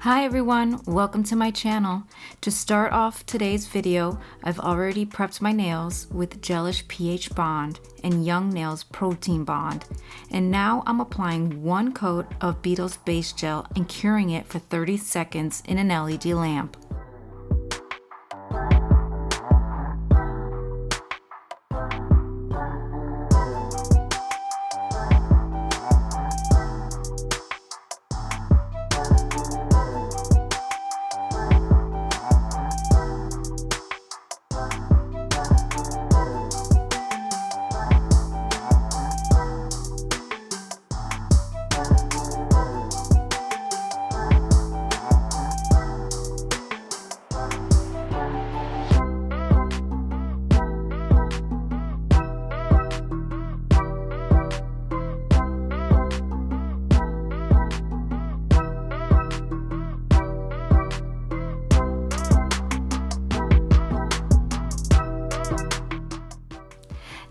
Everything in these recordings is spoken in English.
Hi everyone, welcome to my channel. To start off today's video, I've already prepped my nails with Gelish pH Bond and Young Nails Protein Bond. And now I'm applying one coat of Beetle's Base Gel and curing it for 30 seconds in an LED lamp.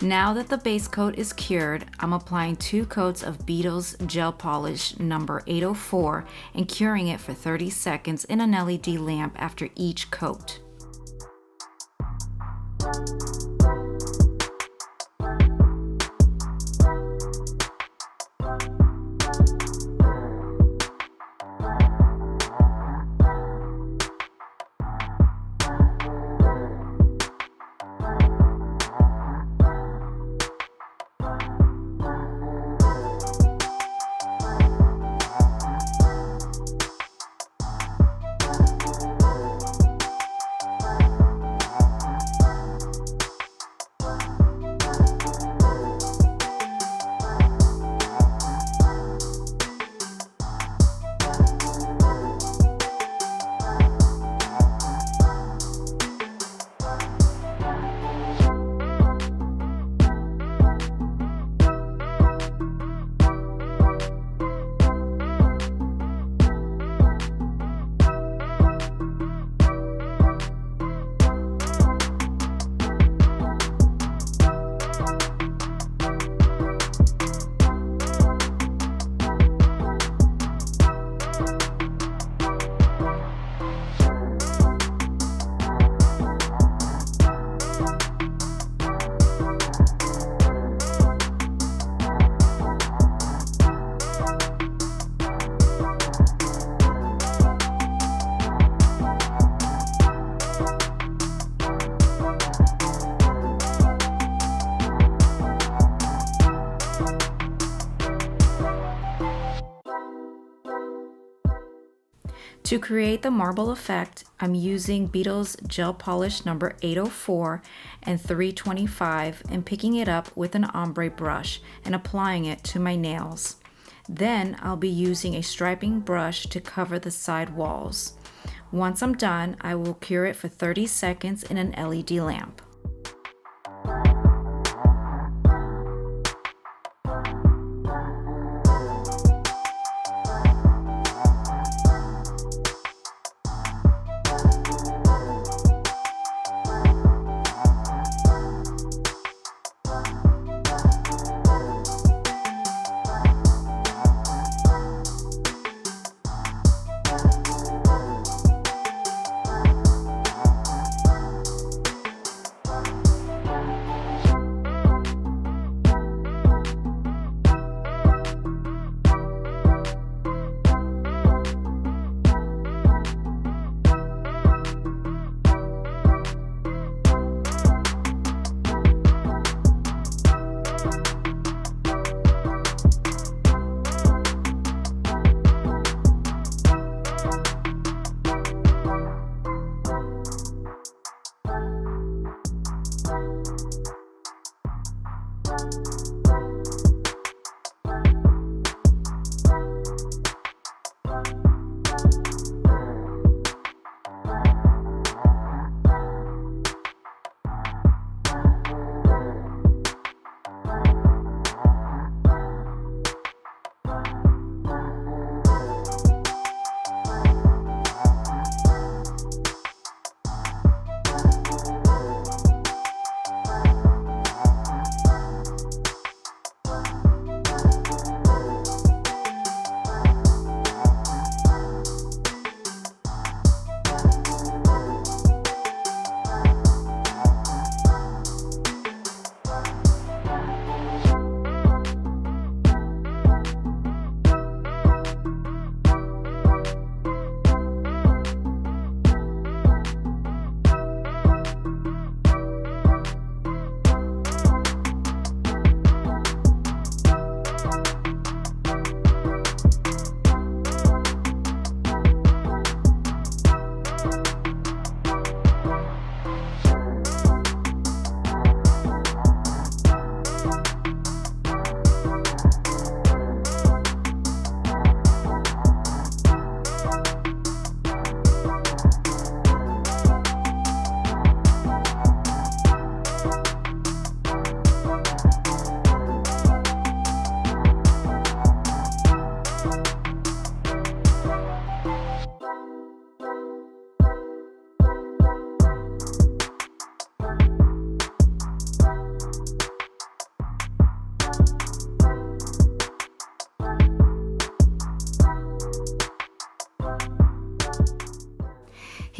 Now that the base coat is cured, I'm applying 2 coats of Beetle's Gel Polish number 804 and curing it for 30 seconds in an LED lamp after each coat. To create the marble effect, I'm using Beetle's Gel Polish number 804 and 325 and picking it up with an ombre brush and applying it to my nails. Then I'll be using a striping brush to cover the side walls. Once I'm done, I will cure it for 30 seconds in an LED lamp.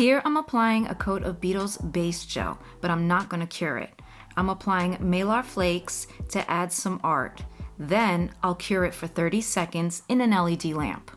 Here I'm applying a coat of Beetle's base gel, but I'm not going to cure it. I'm applying Malar flakes to add some art. Then I'll cure it for 30 seconds in an LED lamp.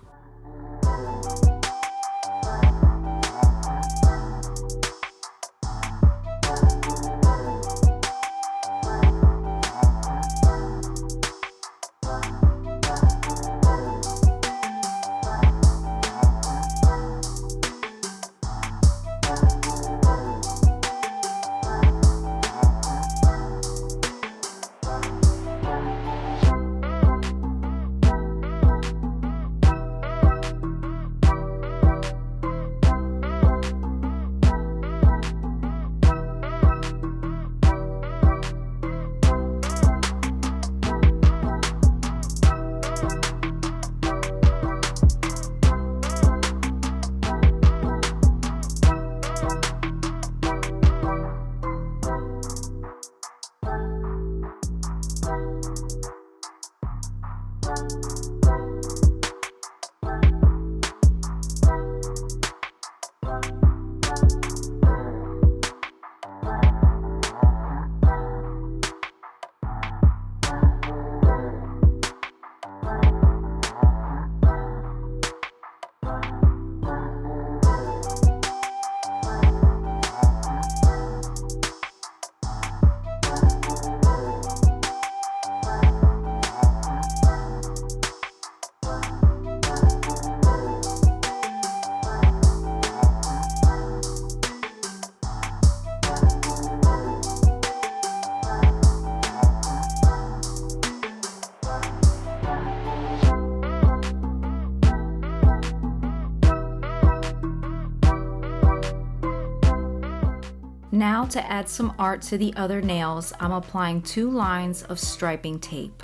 Now to add some art to the other nails, I'm applying 2 lines of striping tape.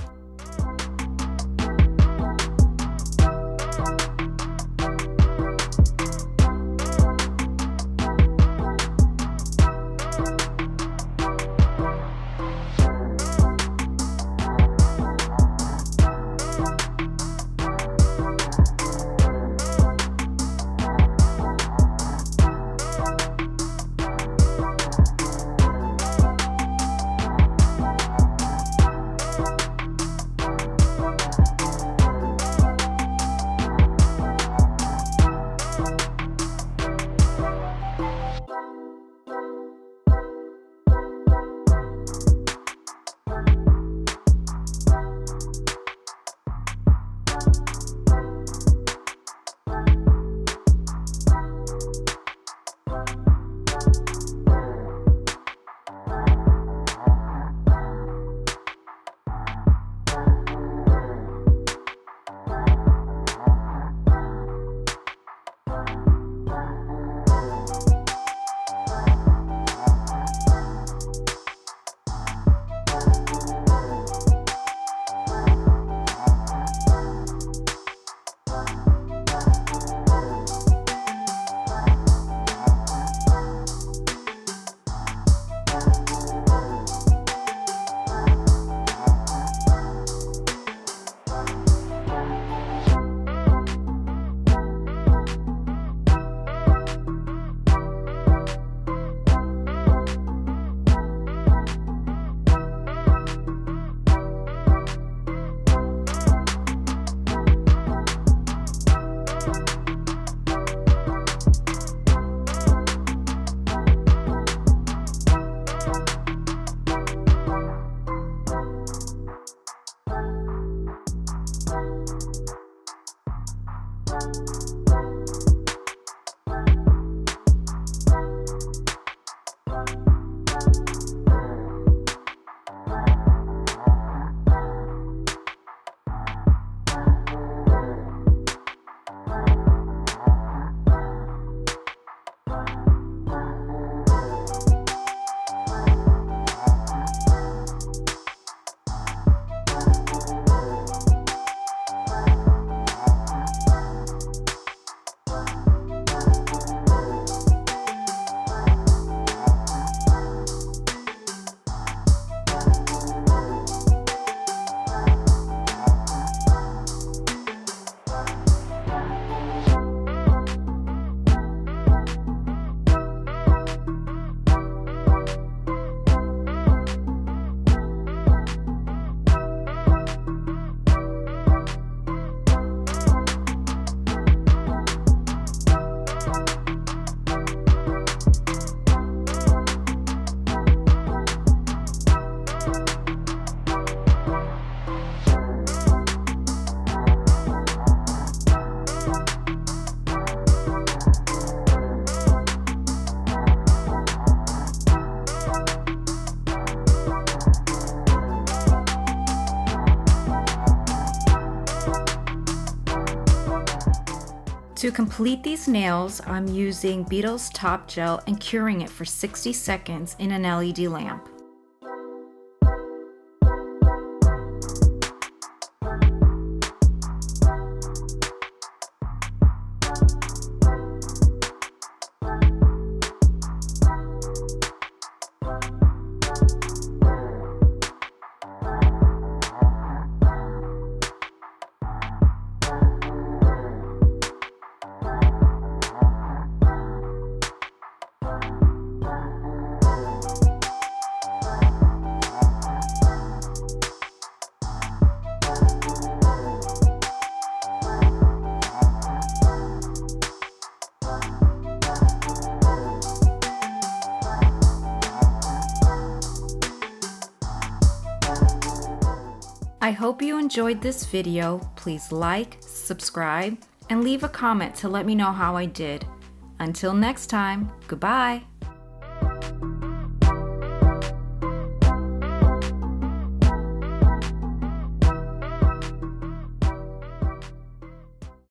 To complete these nails, I'm using Beetle's Top Gel and curing it for 60 seconds in an LED lamp. I hope you enjoyed this video. Please like, subscribe, and leave a comment to let me know how I did. Until next time, goodbye.